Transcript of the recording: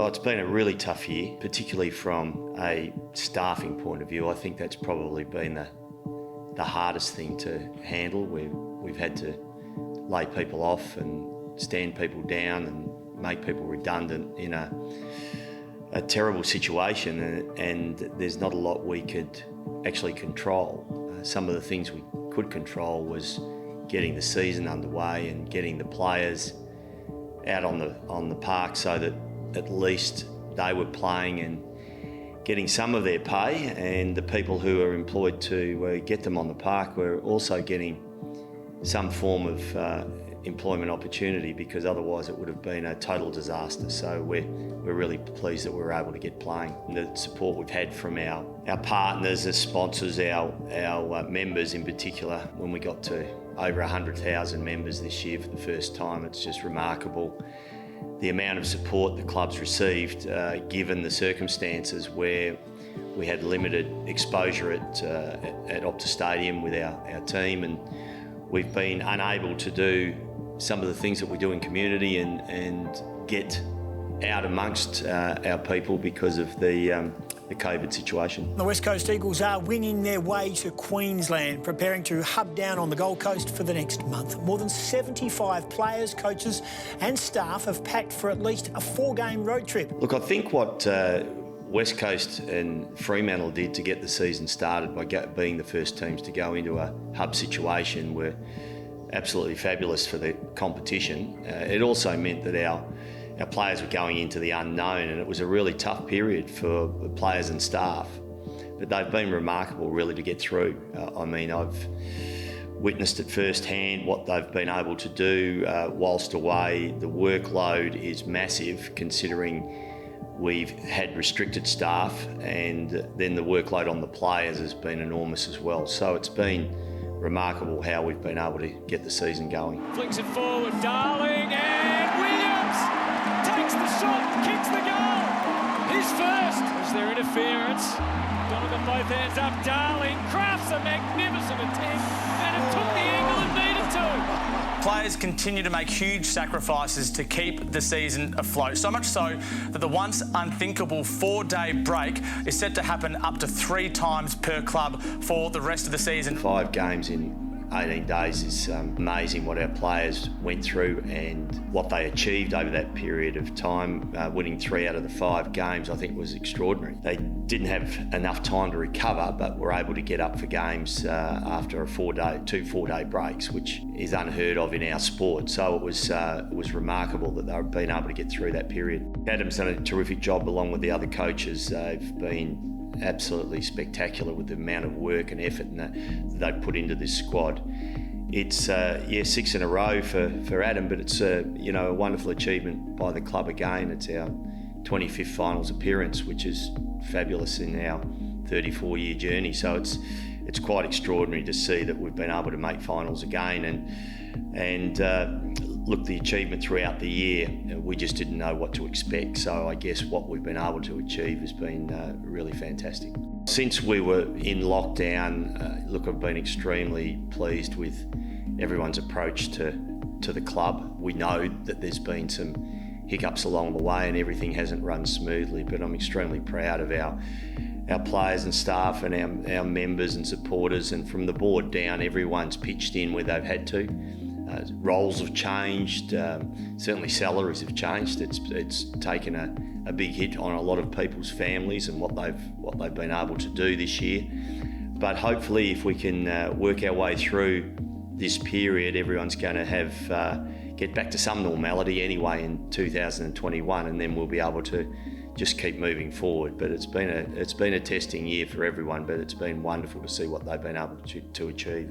Well, it's been a really tough year, particularly from a staffing point of view. I think that's probably been the hardest thing to handle. We've had to lay people off and stand people down and make people redundant in a terrible situation, and there's not a lot we could actually control. Some of the things we could control was getting the season underway and getting the players out on the park so that at least they were playing and getting some of their pay, and the people who are employed to get them on the park were also getting some form of employment opportunity, because otherwise it would have been a total disaster. So we're really pleased that we were able to get playing. And the support we've had from our partners, as sponsors, our members in particular, when we got to over 100,000 members this year for the first time, it's just remarkable the amount of support the club's received, given the circumstances where we had limited exposure at Optus Stadium with our team, and we've been unable to do some of the things that we do in community and get out amongst our people because of the COVID situation. The West Coast Eagles are winging their way to Queensland, preparing to hub down on the Gold Coast for the next month. More than 75 players, coaches and staff have packed for at least a 4-game road trip. Look, I think what West Coast and Fremantle did to get the season started by being the first teams to go into a hub situation were absolutely fabulous for the competition. It also meant that our players were going into the unknown, and it was a really tough period for the players and staff. But they've been remarkable really to get through. I've witnessed it firsthand what they've been able to do whilst away. The workload is massive considering we've had restricted staff, and then the workload on the players has been enormous as well. So it's been remarkable how we've been able to get the season going. Flicks it forward, Darling, and Williams takes the shot, kicks the goal. His first. Was there interference? Donovan both hands up. Darling crafts a magnificent attempt, and it took the angle it needed to. Players continue to make huge sacrifices to keep the season afloat, so much so that the once unthinkable 4-day break is set to happen up to 3 times per club for the rest of the season. 5 games in 18 days is amazing what our players went through and what they achieved over that period of time. Winning 3 out of the 5 games, I think, was extraordinary. They didn't have enough time to recover, but were able to get up for games after two 4-day breaks, which is unheard of in our sport. So it was remarkable that they've been able to get through that period. Adam's done a terrific job along with the other coaches. They've been absolutely spectacular with the amount of work and effort that they've put into this squad. It's 6 in a row for Adam, but it's a wonderful achievement by the club again. It's our 25th finals appearance, which is fabulous in our 34-year journey. So it's quite extraordinary to see that we've been able to make finals again, and look, the achievement throughout the year, we just didn't know what to expect. So I guess what we've been able to achieve has been really fantastic. Since we were in lockdown, look, I've been extremely pleased with everyone's approach to the club. We know that there's been some hiccups along the way and everything hasn't run smoothly, but I'm extremely proud of our players and staff and our members and supporters, and from the board down, everyone's pitched in where they've had to. Roles have changed, certainly salaries have changed. It's taken a big hit on a lot of people's families and what they've been able to do this year. But hopefully, if we can work our way through this period, everyone's going to get back to some normality anyway in 2021, and then we'll be able to just keep moving forward. But it's been a testing year for everyone, but it's been wonderful to see what they've been able to achieve.